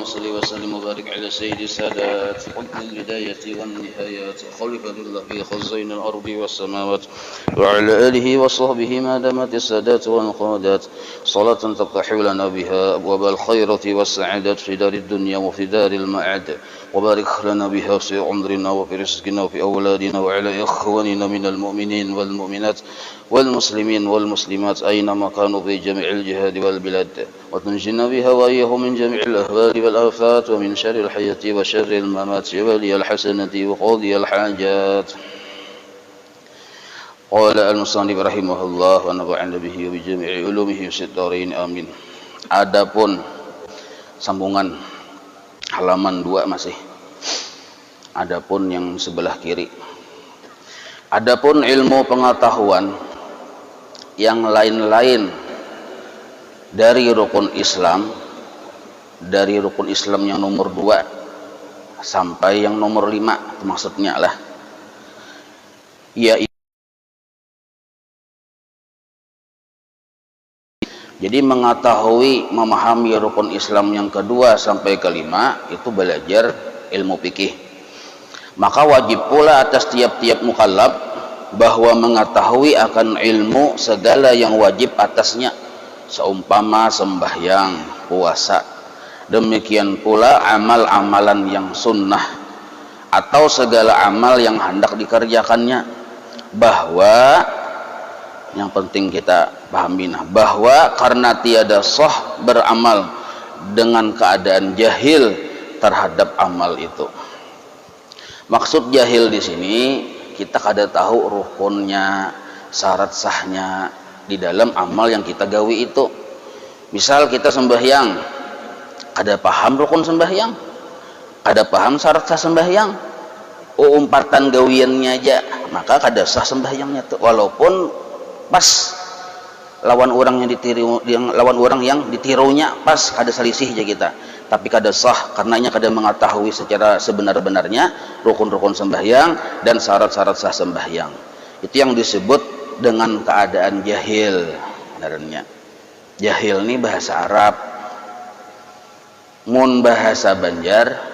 صل وسلم وبارك على سيد السادات حكم البداية والنهايات خليفة الله في خزين الأرض والسماوات وعلى آله وصحبه ما دامت السادات والقادات صلاة تفتح لنا بها أبواب الخيرة والسعادة في دار الدنيا وفي دار المعاد وبارك لنا بها في عمرنا وفي رزقنا وفي أولادنا وعلى إخواننا من المؤمنين والمؤمنات والمسلمين والمسلمات أينما كانوا في جميع الجهاد والبلاد وتنجنا بها وإياهم من جميع الأهوال والآفات ومن شر الحياة وشر الممات ولي الحسنة وقاضي الحاجات. قال المصنف رحمه الله ونفعنا به وبجميع علومه في الدارين آمين. Adapun sambungan halaman 2 masih. Adapun yang sebelah kiri. Adapun ilmu pengetahuan yang lain-lain dari rukun Islam, dari rukun Islam yang nomor 2 sampai yang nomor 5 maksudnya lah, yaitu jadi mengetahui, memahami rukun Islam yang kedua sampai kelima itu belajar ilmu fikih. Maka wajib pula atas tiap-tiap mukallaf bahwa mengetahui akan ilmu segala yang wajib atasnya, seumpama sembahyang, puasa. Demikian pula amal-amalan yang sunnah atau segala amal yang hendak dikerjakannya. Bahwa yang penting kita pahami bahwa karena tiada sah beramal dengan keadaan jahil terhadap amal itu. Maksud jahil di sini kita kada tahu rukunnya, syarat sahnya di dalam amal yang kita gawi itu. Misal kita sembahyang, kada paham rukun sembahyang, kada paham syarat sah sembahyang, umpatan gawiannya aja, maka kada sah sembahyangnya tuh. Walaupun pas lawan orang yang ditirunya pas kada selisih aja kita, tapi kada sah karenanya kada mengetahui secara sebenar-benarnya rukun-rukun sembahyang dan syarat-syarat sah sembahyang. Itu yang disebut dengan keadaan jahil. Benarnya jahil ini bahasa Arab, mun bahasa Banjar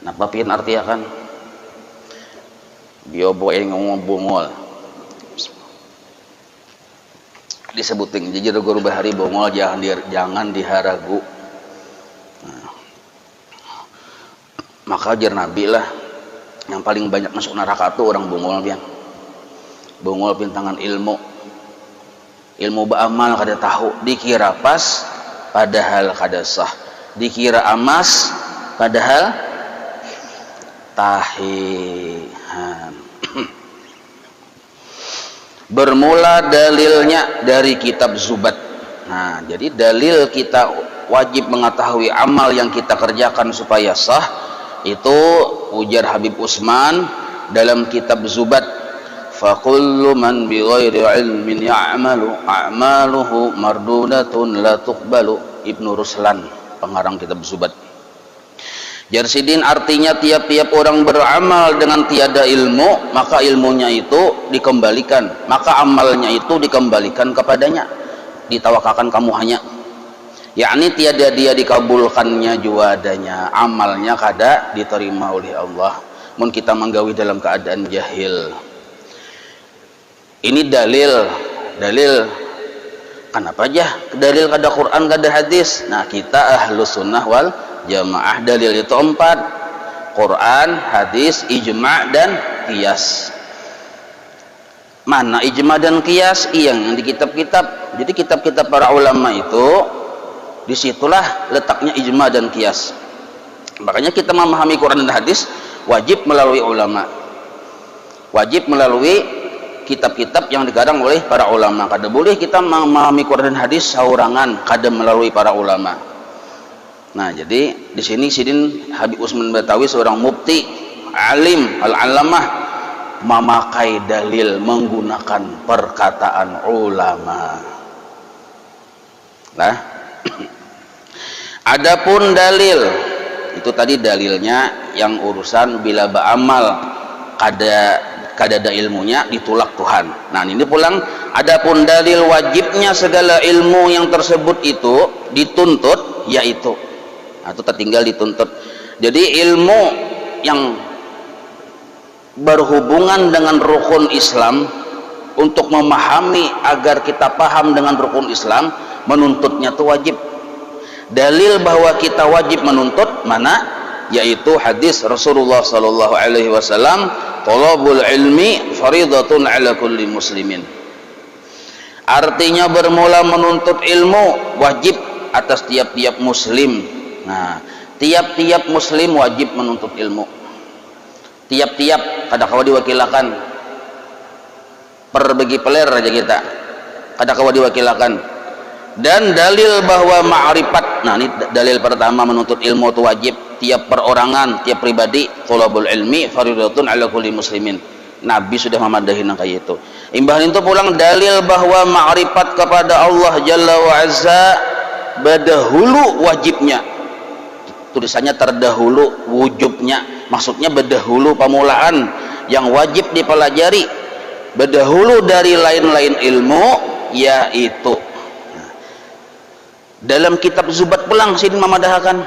napa pian artinya kan dia boe ngomong bungol disebutin jadi guru bahari bongol jangan diharagu. Nah, maka ajar Nabi lah yang paling banyak masuk neraka tuh orang bongol pian. Bongol pintangan ilmu beramal kada tahu, dikira pas padahal kada sah, dikira amas padahal tahihan. Bermula dalilnya dari kitab Zubat. Nah, jadi dalil kita wajib mengetahui amal yang kita kerjakan supaya sah itu ujar Habib Usman dalam kitab Zubat. Fa kullu man bi ghairi ilmin ya'malu a'maluhu mardudatun la tuqbalu. Ibnu Ruslan pengarang kitab Zubat. Jarsidin artinya tiap-tiap orang beramal dengan tiada ilmu, maka ilmunya itu dikembalikan, maka amalnya itu dikembalikan kepadanya, ditawakakan kamu hanya, yakni tiada dia dikabulkannya juadanya, amalnya kada diterima oleh Allah mun kita menggawi dalam keadaan jahil. Ini dalil kenapa aja dalil kada Quran kada hadis. Nah, kita ahlus sunnah wal jamaah dalil itu 4: Quran, hadis, ijma' dan qiyas. Mana ijma' dan qiyas? Yang di kitab-kitab. Jadi kitab-kitab para ulama itu disitulah letaknya ijma' dan qiyas. Makanya kita memahami Quran dan hadis wajib melalui ulama, wajib melalui kitab-kitab yang dikarang oleh para ulama. Kada boleh kita memahami Quran dan hadis saurangan, kada melalui para ulama. Nah, jadi di sini Sidin Habib Usman Batawi seorang mufti, alim, al-alamah, memakai dalil menggunakan perkataan ulama. Nah, adapun dalil itu tadi dalilnya yang urusan bila beramal kada ada ilmunya ditolak Tuhan. Nah, ini pulang adapun dalil wajibnya segala ilmu yang tersebut itu dituntut, yaitu atau tertinggal dituntut. Jadi ilmu yang berhubungan dengan rukun Islam, untuk memahami agar kita paham dengan rukun Islam, menuntutnya itu wajib. Dalil bahwa kita wajib menuntut mana? Yaitu hadis Rasulullah sallallahu alaihi wasallam, "Thalabul ilmi faridatun ala kulli muslimin." Artinya bermula menuntut ilmu wajib atas tiap-tiap muslim. Nah, tiap-tiap muslim wajib menuntut ilmu. Tiap-tiap kada kawa diwakilakan. Per bagi peler aja kita. Kada kawa diwakilakan. Dan dalil bahwa ma'rifat. Nah, ini dalil pertama menuntut ilmu itu wajib tiap perorangan, tiap pribadi. Thalabul ilmi faridatun ala kulli muslimin. Nabi sudah memadahin kayak itu. Imbahan itu pulang dalil bahwa ma'rifat kepada Allah Jalla wa Azza berdahulu wajibnya. Tulisannya terdahulu wujubnya, maksudnya berdahulu pemulaan yang wajib dipelajari, berdahulu dari lain-lain ilmu, yaitu dalam kitab Zubat pulang sini memadahkan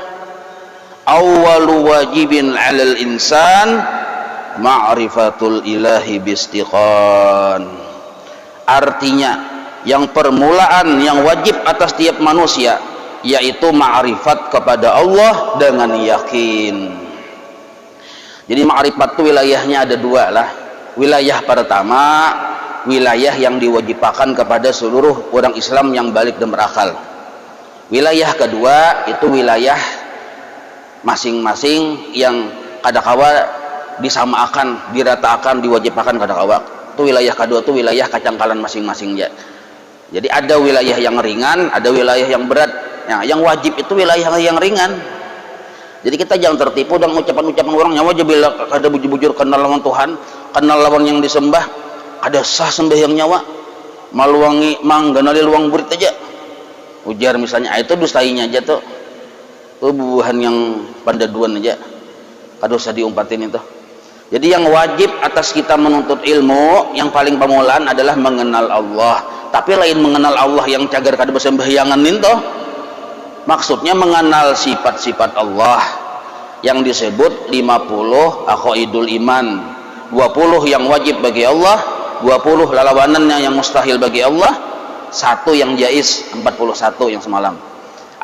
awwalu wajibin 'alal insan ma'rifatul ilahi bistiqan. Artinya yang permulaan yang wajib atas tiap manusia yaitu ma'rifat kepada Allah dengan yakin. Jadi ma'rifat itu wilayahnya ada dua lah. Wilayah pertama, wilayah yang diwajibkan kepada seluruh orang Islam yang balik dan berakal. Wilayah kedua itu wilayah masing-masing yang kadakawa disamakan, diratakan, diwajibkan kadakawa. Itu wilayah kedua, itu wilayah kacangkalan masing-masing ya. Jadi ada wilayah yang ringan, ada wilayah yang berat. Nah, yang wajib itu wilayah yang ringan. Jadi kita jangan tertipu dengan ucapan-ucapan orang yang wajib bila kada bujur-bujur kenal lawan Tuhan, kenal lawan yang disembah, ada sah sembahyang nyawa, maluangi mangganali luang burit aja. Ujar misalnya, itu dustainya aja tuh. Itu bubuhan yang pandaduan aja. Kada usah diumpatin itu. Jadi yang wajib atas kita menuntut ilmu yang paling permulaan adalah mengenal Allah. Tapi lain mengenal Allah yang cagar kada bersembahyangan itu. Maksudnya mengenal sifat-sifat Allah yang disebut 50 aqaidul iman, 20 yang wajib bagi Allah, 20 lalawanannya yang mustahil bagi Allah, 1 yang jaiz, 41 yang semalam,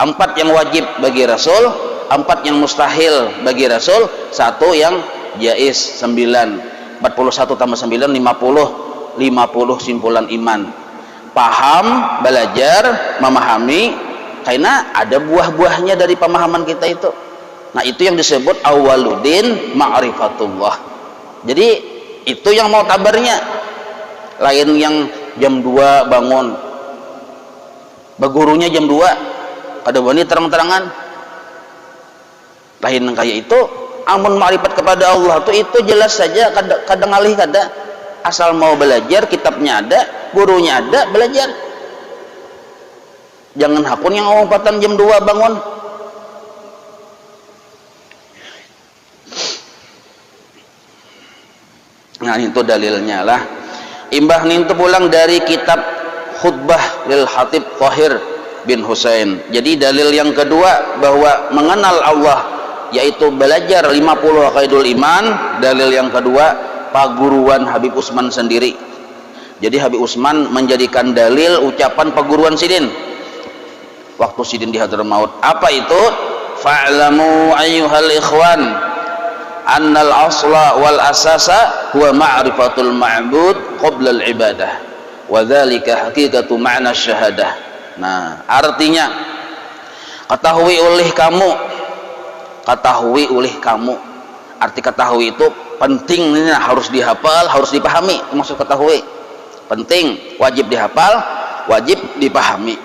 4 yang wajib bagi Rasul, 4 yang mustahil bagi Rasul, 1 yang jaiz, 9, 41 tambah 9, 50 simpulan iman. Paham, belajar, memahami, karena ada buah-buahnya dari pemahaman kita itu. Nah, itu yang disebut awwaluddin ma'rifatullah. Jadi itu yang mau tabarnya. Lain yang jam 2 bangun, begurunya jam 2 kada wani terang-terangan. Lain kayak itu. Amun ma'rifat kepada Allah itu jelas saja, kada ngalih kada. Asal mau belajar, kitabnya ada, gurunya ada, belajar. Jangan hakun yang umpatan jam 2 bangun. Nah, itu dalilnya lah. Imbah itu pulang dari kitab Khutbah lil Hatib Thahir bin Husain. Jadi dalil yang kedua bahwa mengenal Allah yaitu belajar 50 aqaidul iman. Dalil yang kedua paguruan Habib Utsman sendiri. Jadi Habib Utsman menjadikan dalil ucapan paguruan Sidin waktu Sidin di Hadramaut. Apa itu? Fa'lamu ayyuhal ikhwan annal asla wal asasa huwa ma'rifatul ma'bud qabla al ibadah wa dzalika haqiqatu ma'na syahadah. Nah, artinya ketahui oleh kamu. Arti ketahui itu penting, ini harus dihafal, harus dipahami. Maksud ketahui penting, wajib dihafal, wajib dipahami.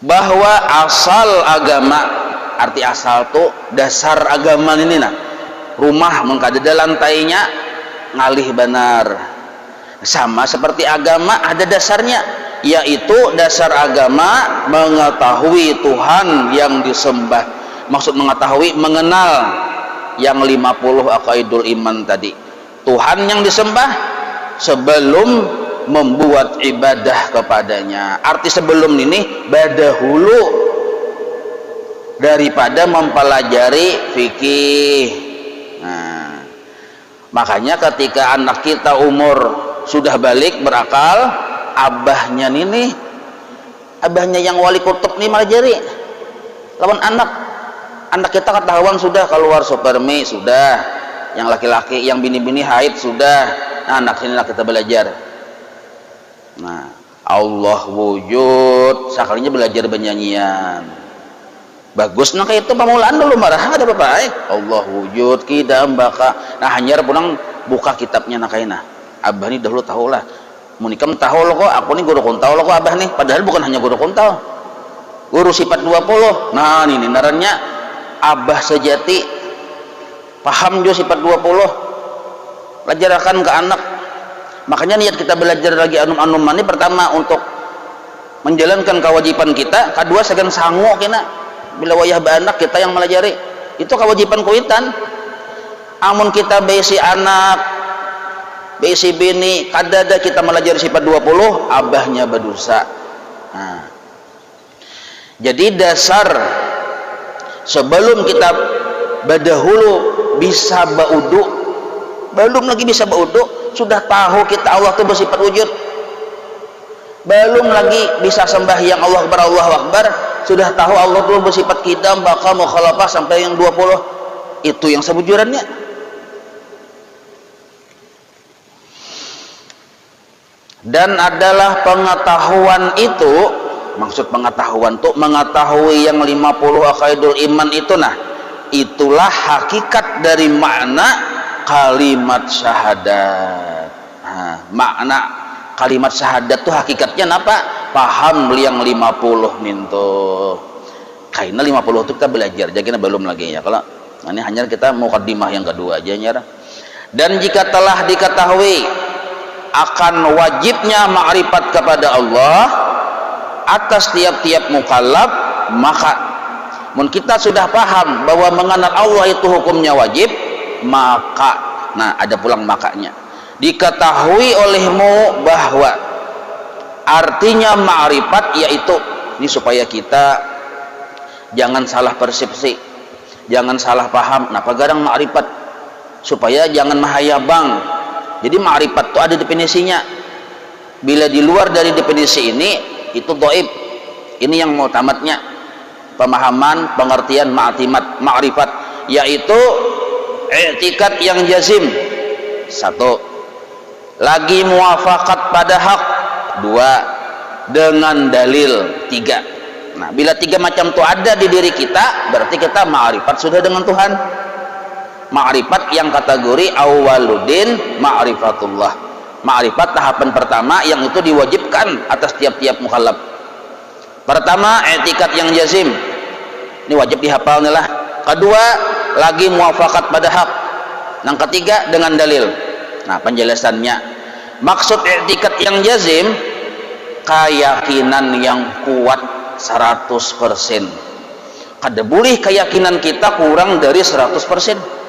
Bahwa asal agama, arti asal tuh dasar agama ini nah, rumah mengkadada lantainya ngalih benar, sama seperti agama ada dasarnya, yaitu dasar agama mengetahui Tuhan yang disembah. Maksud mengetahui, mengenal yang 50 aqaidul iman tadi, Tuhan yang disembah sebelum membuat ibadah kepadanya. Arti sebelum ini badahulu daripada mempelajari fikih. Nah, makanya ketika anak kita umur sudah balik berakal, abahnya abahnya yang wali kutub nih melajari lawan anak kita ketahuan sudah keluar sperma sudah, yang laki-laki yang bini-bini haid sudah. Nah, anak sinilah kita belajar. Nah, Allah wujud sekalinya belajar benyanyian bagus. Nah kayak itu pamulaan dulu marah ada bapak Allah wujud kidam baka. Nah hanyar pulang buka kitabnya nakaina abah nih dahulu tahulah munikam tahu lo kok aku nih guru kontau lo kok abah nih, padahal bukan hanya guru kontau, guru sifat 20. Nah ini narannya abah sejati paham juga sifat 20, pelajarkan ke anak. Makanya niat kita belajar lagi anum-anum ini pertama untuk menjalankan kewajiban kita, kedua segan sangu kena bila wayah anak kita yang melajari itu kewajiban kuitan. Amun kita besi anak besi bini kadada kita melajari sifat 20 abahnya berdosa. Nah, jadi dasar sebelum kita berdahulu bisa baudu, belum lagi bisa baudu sudah tahu kita Allah itu bersifat wujud, belum lagi bisa sembahyang Allah Akbar Allahu Akbar sudah tahu Allah itu bersifat qidam baqa mukhalafah sampai yang 20 itu yang sebujurannya. Dan adalah pengetahuan itu, maksud pengetahuan tuh mengetahui yang 50 aqaidul iman itu, nah itulah hakikat dari makna kalimat syahadat. Nah, makna kalimat syahadat tuh hakikatnya apa? Paham yang 50 mintu. Karena 50 itu kita belajar, jadi belum lagi ya. Kalau ini hanya kita mukaddimah yang kedua aja nyara. Dan jika telah diketahui akan wajibnya ma'rifat kepada Allah atas tiap-tiap mukallaf, maka mun kita sudah paham bahwa mengenal Allah itu hukumnya wajib, maka nah ada pulang makanya diketahui olehmu bahwa artinya ma'rifat yaitu ini supaya kita jangan salah persepsi, jangan salah paham. Nah pagarang ma'rifat supaya jangan mahayabang. Jadi ma'rifat itu ada definisinya. Bila di luar dari definisi ini itu dhaif. Ini yang mu'tamadnya pemahaman pengertian ma'rifat yaitu i'tikad yang jazim. Satu, lagi muwafaqat pada hak. Dua, dengan dalil. Tiga. Nah bila tiga macam itu ada di diri kita berarti kita ma'rifat sudah dengan Tuhan. Ma'rifat yang kategori awwaluddin ma'rifatullah, ma'rifat tahapan pertama yang itu diwajibkan atas tiap-tiap mukallaf. Pertama i'tikad yang jazim, ini wajib dihafal nih lah. Kedua lagi muwafaqat pada hak. Yang ketiga dengan dalil. Nah penjelasannya, maksud i'tikad yang jazim keyakinan yang kuat 100%. Kada boleh keyakinan kita kurang dari 100%.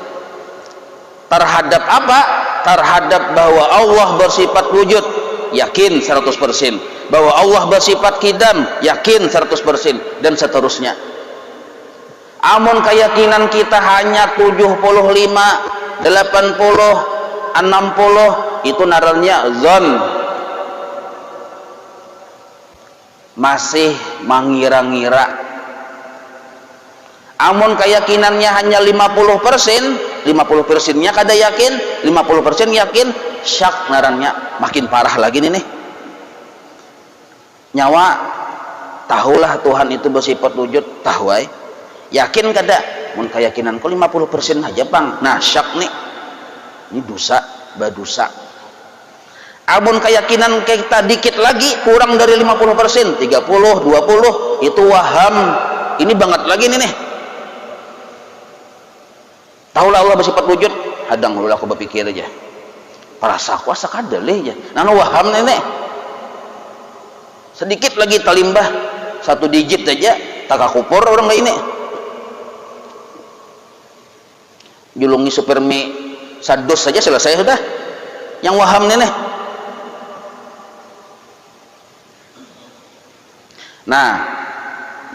Terhadap apa? Terhadap bahwa Allah bersifat wujud, yakin 100%. Bahwa Allah bersifat qidam, yakin 100%, dan seterusnya. Amun keyakinan kita hanya 75, 80, 60 itu naralnya zon, masih mengira-ngira. Amun keyakinannya hanya 50%, 50%-nya kada yakin, 50% yakin, syak narannya makin parah lagi nih. Nyawa tahulah Tuhan itu bersifat wujud, tahu ay. Yakin kada? Mun keyakinan kok 50% aja bang. Nah syak nih, ini dosa, badosa. Amun keyakinan kita dikit lagi kurang dari 50%, 30, 20 itu waham. Ini banget lagi nih. Tahulah Allah bersifat wujud, hadang dulu aku berpikir aja. Perasa kuasa kada leh aja. Nano waham nenek. Sedikit lagi talimbah 1 digit aja, tak kupur orang kayak ini. Julungi supermi sados saja selesai sudah. Yang waham nenek. Nah,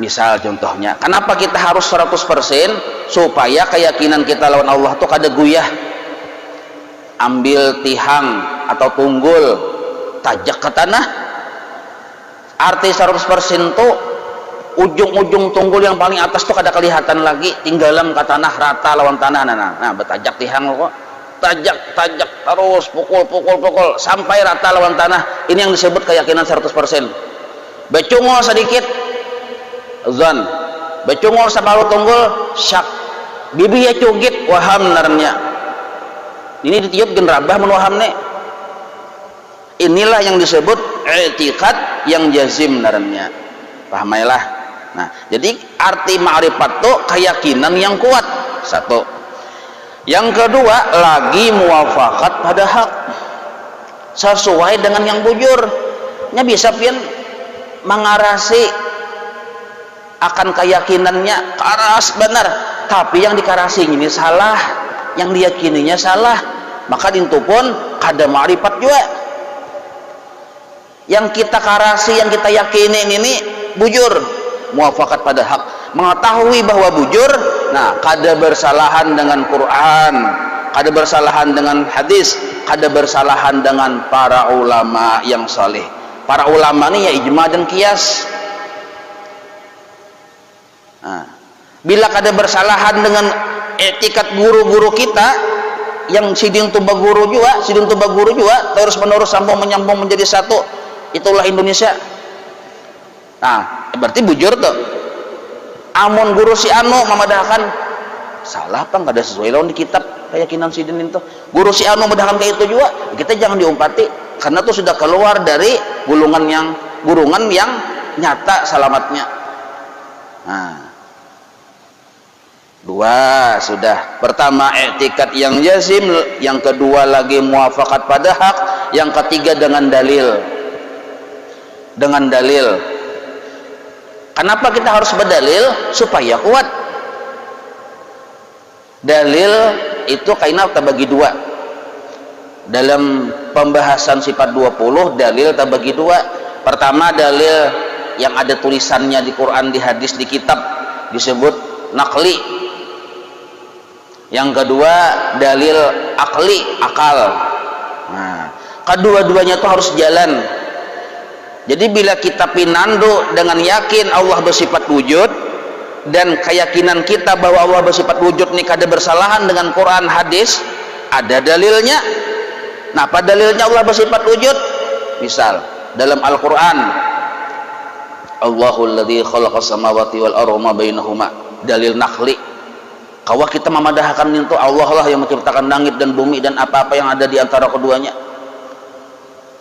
Misal contohnya, kenapa kita harus 100%? Supaya keyakinan kita lawan Allah tuh kada guyah. Ambil tihang atau tunggul, tajak ke tanah. Arti 100% tuh ujung-ujung tunggul yang paling atas tuh kada kelihatan lagi, tinggalan ke tanah rata lawan tanah. Nah, betajak tihang kok. Tajak terus pukul sampai rata lawan tanah. Ini yang disebut keyakinan 100%. Becungol sedikit zon, becungol sabalu tunggul syak, bibi ya cugit waham narnya. Ini ditiup gen rabah mun waham ne. Inilah yang disebut i'tiqad yang jazim narnya. Pahamailah. Nah, jadi arti ma'rifat itu keyakinan yang kuat. Satu. Yang kedua, lagi muwafaqat pada hak. Sesuai dengan yang bujur. Nya bisa pian mengarasi akan keyakinannya keras benar, tapi yang dikarasi ini salah, yang diyakininya salah, maka itu pun ada ma'rifat juga. Yang kita karasi, yang kita yakini ini bujur, muwafaqat pada hak, mengetahui bahwa bujur. Nah, kada bersalahan dengan Quran, kada bersalahan dengan hadis, kada bersalahan dengan para ulama yang saleh. Para ulama ini ya ijma dan qiyas. Nah, bila kada bersalahan dengan etikat guru-guru kita yang sidin tuba guru juga terus menerus sambung menyambung menjadi satu, itulah Indonesia. Nah, berarti bujur tuh. Amun guru si anu memadahkan salah apa kada sesuai lawan di kitab keyakinan sidin itu. Guru si anu memadahkan kayak itu juga, kita jangan diumpati karena itu sudah keluar dari gurungan yang nyata selamatnya. Nah, dua sudah. Pertama i'tikad yang jazim, yang kedua lagi muwafaqat pada hak, yang ketiga dengan dalil. Dengan dalil. Kenapa kita harus berdalil? Supaya kuat. Dalil itu kaina terbagi dua. Dalam pembahasan sifat 20, dalil terbagi dua. Pertama, dalil yang ada tulisannya di Quran, di hadis, di kitab, disebut naqli. Yang kedua, dalil akli, akal. Nah, kedua-duanya itu harus jalan. Jadi bila kita pinandu dengan yakin Allah bersifat wujud, dan keyakinan kita bahwa Allah bersifat wujud ini kada bersalahan dengan Quran, hadis, ada dalilnya. Nah, apa dalilnya Allah bersifat wujud? Misal dalam Al-Quran, Allahul ladzi khalaqas samawati wal arda ma bainahuma, dalil naqli. Kawah kita memadahkan itu Allah lah yang menciptakan langit dan bumi dan apa-apa yang ada di antara keduanya.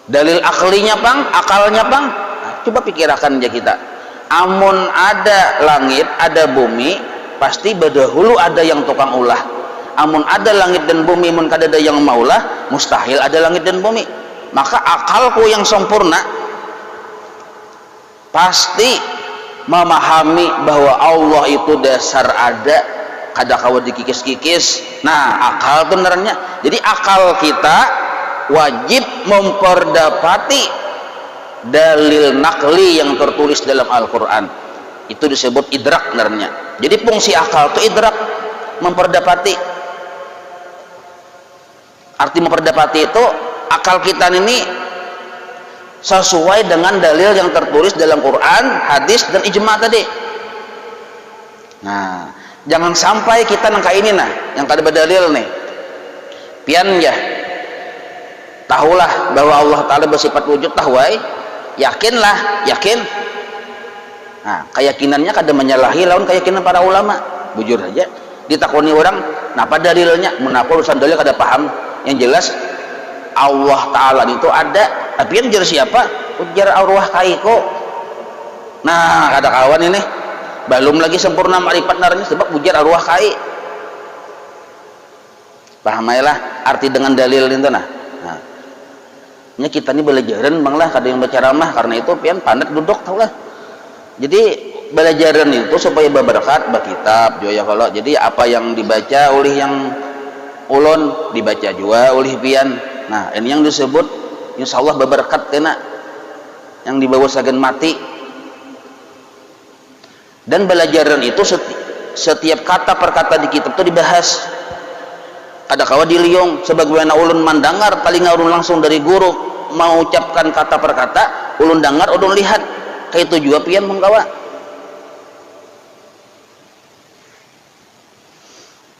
Dalil aklinya pang, akalnya pang. Nah, coba pikirkan aja kita. Amun ada langit, ada bumi, pasti berdahulu ada yang tukang ulah. Amun ada langit dan bumi, mun kada ada yang maulah, mustahil ada langit dan bumi. Maka akalku yang sempurna pasti memahami bahwa Allah itu dasar ada, kada kawa dikikis-kikis. Nah, akal benernya. Jadi akal kita wajib memperdapati dalil nakli yang tertulis dalam Al-Quran. Itu disebut idrak benernya. Jadi fungsi akal itu idrak, memperdapati. Arti memperdapati itu akal kita ini sesuai dengan dalil yang tertulis dalam Quran, hadis, dan ijma tadi. Nah, jangan sampai kita nangka ini nah, yang kada berdalil nih. Pian ya, tahulah bahwa Allah Ta'ala bersifat wujud, tahuai, yakinlah, yakin. Nah, keyakinannya kada menyalahi lawan keyakinan para ulama. Bujur aja, ditakoni orang, napa dalilnya? Menapa urusan dalil kada paham. Yang jelas Allah Ta'ala itu ada, tapi yang ujar siapa? Ujar arwah kaiko. Nah, kada kawan ini belum lagi sempurna ma'rifat narnya sebab ujar arwah kai. Pahamailah arti dengan dalil itu nah. Nah, kita ini belajaran banglah kada yang baca ramah, karena itu pian pandat duduk tau lah. Jadi belajaran itu supaya berberkat bakitab joya kalau. Jadi apa yang dibaca oleh yang ulun dibaca juga oleh pian. Nah, ini yang disebut insyaallah berberkat kena yang dibawa sagan mati. Dan belajaran itu setiap kata per kata di kitab itu dibahas. Ada kawa diliung sebagaimana ulun mandangar paling ulun langsung dari guru mau ucapkan kata per kata, ulun dengar ulun lihat kayak itu juga pian mengkawa.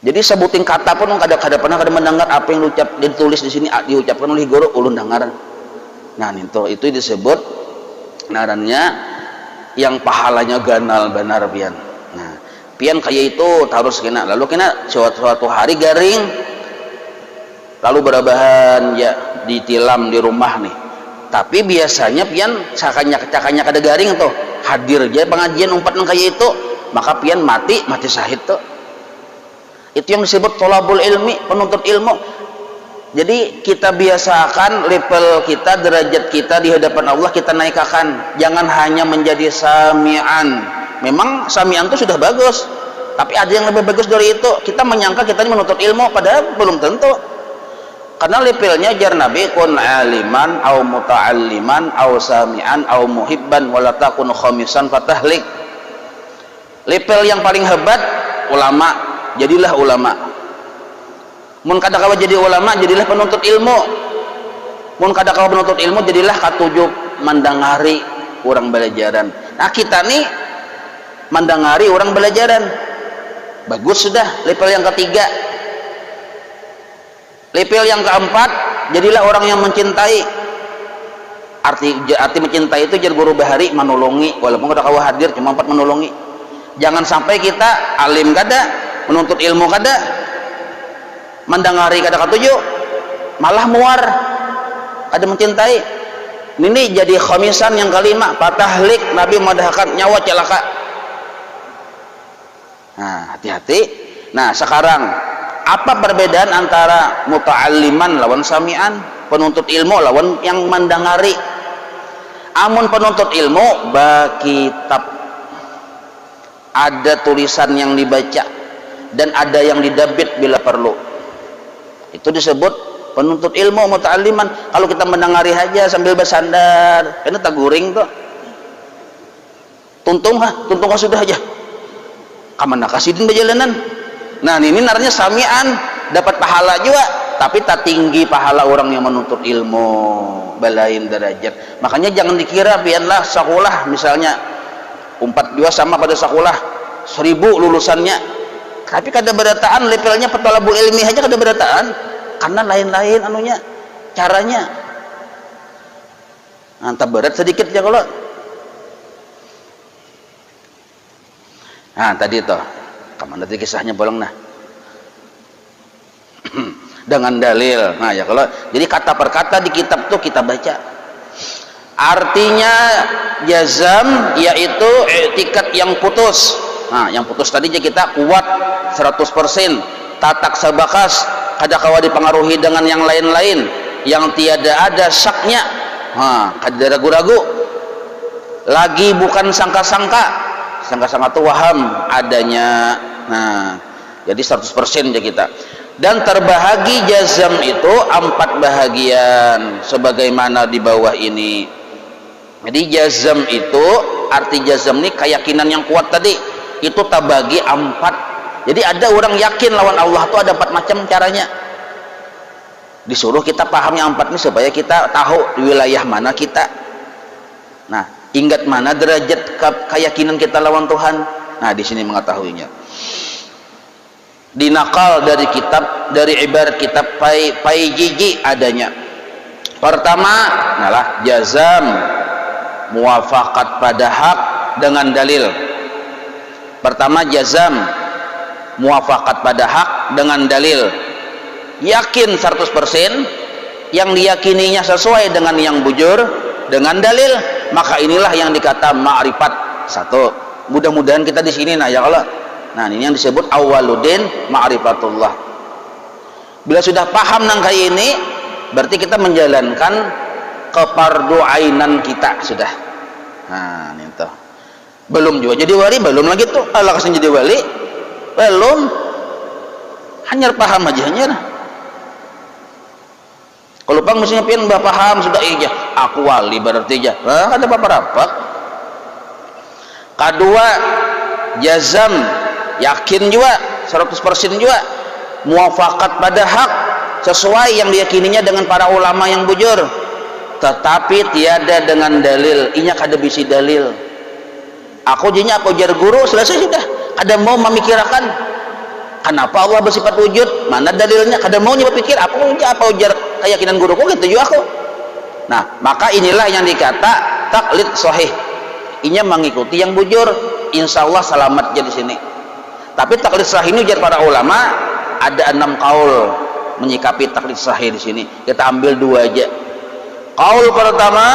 Jadi sebutin kata pun kada pernah kada mendengar apa yang ditulis di sini diucapkan oleh guru ulun dengar. Nah itu disebut ngarannya yang pahalanya ganal benar pian. Nah pian kayak itu harus kena lalu kena suatu hari garing lalu berabahan ya ditilam di rumah nih. Tapi biasanya pian cakanya kada garing tuh hadir aja pengajian umpat nang kayak itu maka pian mati syahid tuh. Itu yang disebut thalabul ilmi, penuntut ilmu. Jadi kita biasakan level kita, derajat kita di hadapan Allah kita naikkan. Jangan hanya menjadi sami'an. Memang sami'an itu sudah bagus, tapi ada yang lebih bagus dari itu. Kita menyangka kita ini menuntut ilmu, padahal belum tentu. Karena levelnya jar Nabi kun aliman au muta'alliman au sami'an au muhibban wala takun khamisan fatahlik. Level yang paling hebat ulama, jadilah ulama. Mun kada kawa jadi ulama, jadilah penuntut ilmu. Mun kada kawa penuntut ilmu, jadilah katujuh mandangari orang belajaran. Nah kita nih mandangari orang belajaran. Bagus sudah level yang ketiga. Level yang keempat, jadilah orang yang mencintai. Arti mencintai itu jadi guru bahari menolongi, walaupun kada kawa hadir cuma 4 menolongi. Jangan sampai kita alim kada, menuntut ilmu kada, mendangari kada katuju, malah muar kada mencintai. Ini jadi khamisan yang kelima, patahlik, Nabi madahkan nyawa celaka. Nah hati-hati. Nah sekarang apa perbedaan antara muta'alliman lawan sami'an, penuntut ilmu lawan yang mendangari? Amun penuntut ilmu kitab ada tulisan yang dibaca dan ada yang didabit bila perlu, itu disebut penuntut ilmu muta'alliman. Kalau kita mendangari aja sambil bersandar kena taguring tuh tuntung sudah aja kamana kasidin berjalanan. Nah ini naranya sami'an, dapat pahala juga tapi tak tinggi pahala orang yang menuntut ilmu, balain derajat. Makanya jangan dikira biarlah sekolah misalnya 4 juga sama pada sekolah 1000 lulusannya, tapi kada berataan levelnya petalabul ilmi aja kada berataan karena lain-lain anunya caranya. Nah, berat sedikit ya kalau. Nah tadi toh kemana tadi kisahnya bolong nah dengan dalil. Nah ya kalau jadi kata per kata di kitab tuh kita baca. Artinya jazam yaitu i'tikad yang putus. Nah yang putus tadi kita kuat 100%, tatak sabakas, kada kawa dipengaruhi dengan yang lain-lain, yang tiada ada syaknya. Nah kada ragu-ragu lagi, bukan sangka-sangka itu waham adanya. Nah jadi 100% aja kita. Dan terbahagi jazam itu 4 bahagian sebagaimana di bawah ini. Jadi jazam itu arti jazam ini keyakinan yang kuat tadi itu terbagi 4. Jadi ada orang yakin lawan Allah itu ada 4 macam caranya. Disuruh kita paham yang 4 ini supaya kita tahu di wilayah mana kita. Nah, ingat mana derajat keyakinan kita lawan Tuhan. Nah, di sini mengetahuinya. Dinakal dari kitab, dari ibarat kitab Paijiji adanya. Pertama, nalah jazam muwafaqat pada hak dengan dalil. Pertama jazam muwafaqat pada hak dengan dalil, yakin 100% yang diyakininya sesuai dengan yang bujur dengan dalil, maka inilah yang dikata ma'rifat. Satu, mudah-mudahan kita di sini nah ya Allah. Nah ini yang disebut awwaluddin ma'rifatullah. Bila sudah paham nang kayak ini berarti kita menjalankan keparduainan kita sudah. Nah ini tuh belum juga jadi wali, belum lagi tuh Allah kasih jadi wali belum, hanya paham aja hanya. Kalau pang mestinya pian mbak paham sudah iya aku wali berarti aja ada apa-apa. Kedua jazam, yakin juga 100% juga muafakat pada hak sesuai yang diyakininya dengan para ulama yang bujur, tetapi tiada dengan dalil. Inya kada bisi dalil. Aku jinya apa ujar guru, selesai sudah. Kada mau memikirkan kenapa Allah bersifat wujud, mana dalilnya, kada mau nyoba pikir apa ujar keyakinan guruku gitu juga aku. Nah, maka inilah yang dikata taklid sahih. Inya mengikuti yang bujur, insya Allah selamat jadi sini. Tapi taklid sahih ini ujar para ulama ada 6 kaul menyikapi taklid sahih di sini. Kita ambil 2 aja. Kaul pertama,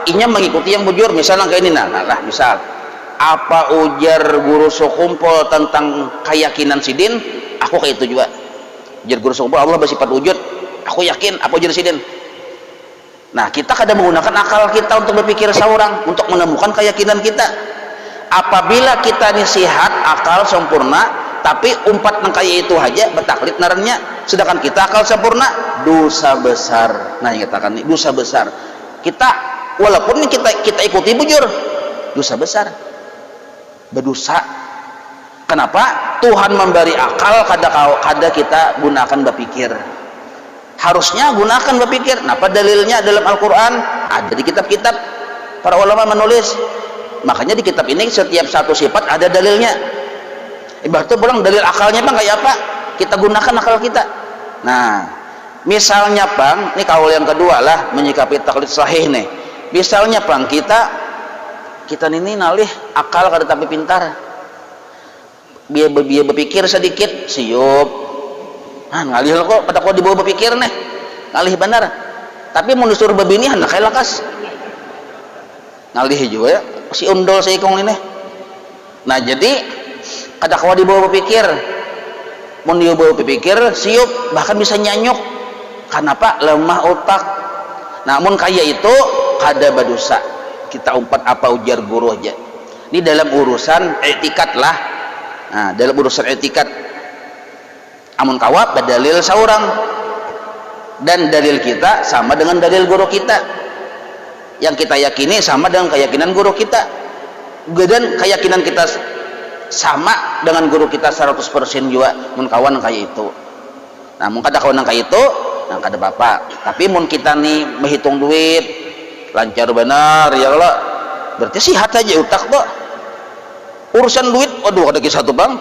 inya mengikuti yang bujur, misalnya kayak ini, nah misal apa ujar guru sekumpul tentang keyakinan sidin, aku kayak itu juga. Ujar guru sekumpul Allah bersifat wujud, aku yakin apa ujar sidin. Nah, kita kadang menggunakan akal kita untuk berpikir seorang, untuk menemukan keyakinan kita. Apabila kita ini sihat, akal sempurna, tapi umpat nangkaya itu aja bertaklid narannya, sedangkan kita akal sempurna, dosa besar. Nah, yang kita akan dosa besar. Kita walaupun kita ikuti bujur, dosa besar. Berdosa. Kenapa? Tuhan memberi akal kada kita gunakan berpikir. Harusnya gunakan berpikir. Kenapa? Dalilnya dalam Al-Quran ada di kitab-kitab para ulama menulis. Makanya di kitab ini setiap satu sifat ada dalilnya. Ibaratnya pulang dalil akalnya bang kayak apa? Kita gunakan akal kita. Nah, misalnya bang, ini kaul yang kedua lah menyikapi taklid sahih nih. Misalnya bang, kita ini nalih akal kada tapi pintar. Biar berpikir sedikit, siup. Nah, ngalih kok pada kok dibawa berpikir nih. Ngalih benar. Tapi mau disuruh babini hendak kayak lakas. Ngalih juga ya. Si undol si ikong ini. Nah, jadi kada kau dibawa berpikir. Mau dibawa berpikir, siup, bahkan bisa nyanyuk. Kenapa? Lemah otak. Namun kayak itu kada berdosa. Kita umpat apa ujar guru aja. Ini dalam urusan etikat lah. Nah, dalam urusan etikat, amun kawa berdalil seorang dan dalil kita sama dengan dalil guru kita, yang kita yakini sama dengan keyakinan guru kita, dan keyakinan kita sama dengan guru kita 100% juga. Mun kawan kayak itu, nah mun kada kawan kayak itu, nah kada apa-apa. Tapi mun kita nih menghitung duit lancar benar ya Allah, berarti sihat aja utak tuh. Urusan duit, waduh ada kisah tuh bang,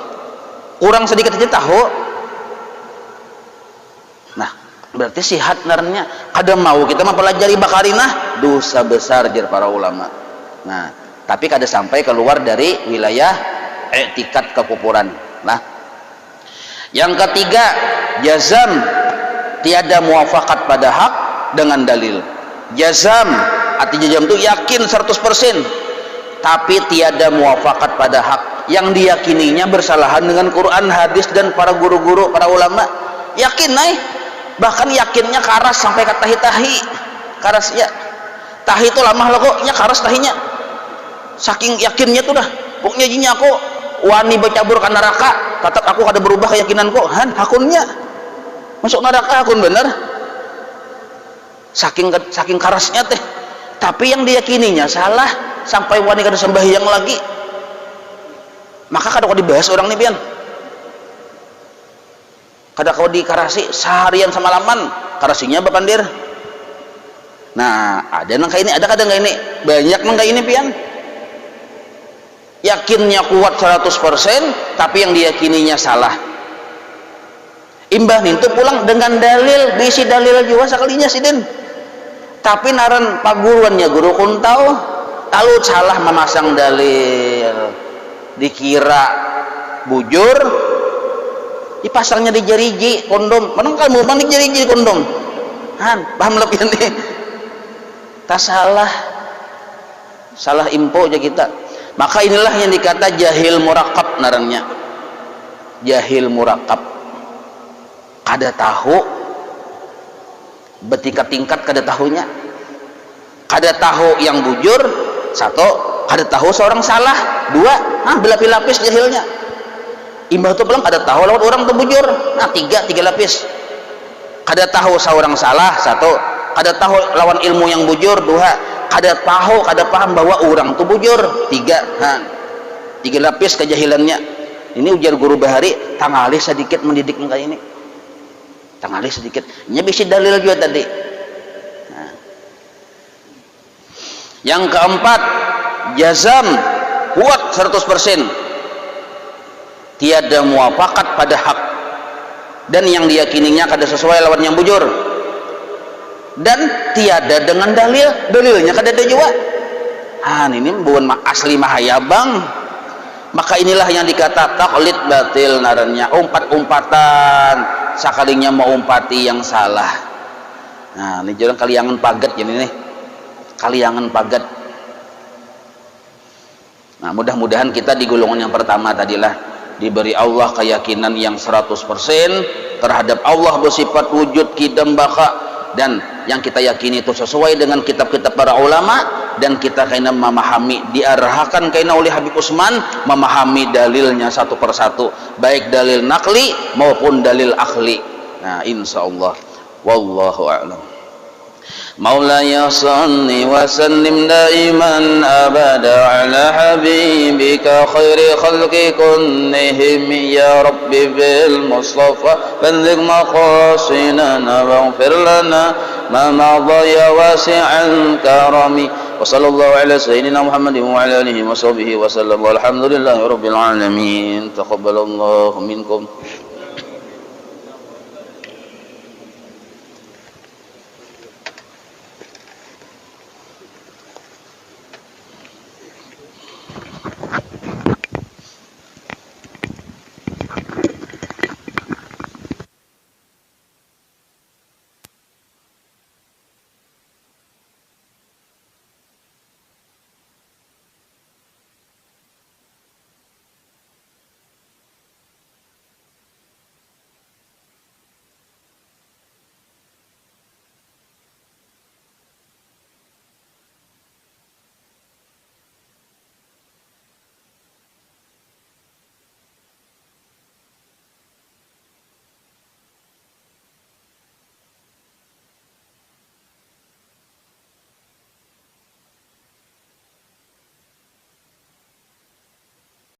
kurang sedikit aja tahu. Nah, berarti sihat narnya. Kada mau kita mempelajari bakarinah, dosa besar jar para ulama. Nah, tapi kada sampai keluar dari wilayah etikat kekufuran. Nah, yang ketiga, jazam, tiada muafakat pada hak dengan dalil. Jazam, arti jazam itu yakin 100%, tapi tiada muafakat pada hak, yang diyakininya bersalahan dengan Quran, hadis dan para guru-guru, para ulama. Yakin naik, bahkan yakinnya karas sampai ke tahi-tahi. Karas ya, tahi itu lama lah kok, nya karas tahinya. Saking yakinnya tuh dah, pokoknya jinya aku wani bercabur ke neraka, tetap aku kada berubah keyakinanku. Han, hakunnya masuk neraka hakun bener. Saking karasnya teh. Tapi yang diyakininya salah, sampai wani kada sembahyang lagi. Maka kada kau dibahas orang nih pian. Kada kau dikarasi seharian semalaman, karasinya bapandir. Nah, ada nang kayak ini, ada kadang kayak ini, banyak nang kayak ini pian. Yakinnya kuat 100%, tapi yang diyakininya salah. Imbah nintu pulang dengan dalil, bisi dalil juga sekalinya sidin. Tapi naran paguruannya guru kun tahu salah memasang dalil, dikira bujur, dipasangnya di jariji kondom. Mana kamu bang di jariji kondom? Han, paham lebih nih. Tak salah info aja kita. Maka inilah yang dikata jahil murakab narannya. Jahil murakab, kada tahu bertingkat-tingkat, kada tahunya. Kada tahu yang bujur, satu, kada tahu seorang salah, dua, berlapis-lapis jahilnya. Imbah itu bilang kada tahu lawan orang itu bujur. Nah, tiga lapis. Kada tahu seorang salah, satu, kada tahu lawan ilmu yang bujur, dua, kada tahu, kada paham bahwa orang itu bujur, tiga. tiga lapis kejahilannya. Ini ujar guru bahari, tangalih sedikit mendidik muka ini, tangalih sedikit nya bisi dalil juga tadi. Nah. Yang keempat, jazam kuat 100%, tiada muafakat pada hak dan yang diyakininya kada sesuai lawan yang bujur, dan tiada dengan dalilnya kada ada juga. Ini bukan asli mahayabang. Maka inilah yang dikata taklid batil narannya, umpat-umpatan sakalinya mau umpati yang salah. Nah ini jangan kaliangan paget jadi nih, kaliangan paget. Nah mudah-mudahan kita di golongan yang pertama tadilah, diberi Allah keyakinan yang 100% terhadap Allah bersifat wujud kidam baka, dan yang kita yakini itu sesuai dengan kitab-kitab para ulama, dan kita kena memahami, diarahkan kena oleh Habib Utsman memahami dalilnya satu persatu, baik dalil nakli maupun dalil akli. Nah insyaallah wallahu a'lam. Maulaya salli wa sallim daiman abada ala habibika khairi khalqi kullihim ya rabbi bil mustafa balligh maqasidana waghfir lana ma madha ya wasi'al karami wa sallallahu ala sayyidina Muhammadin wa ala alihi wa sahbihi wa sallam walhamdulillahi rabbil alamin. Taqabbalallahu minkum.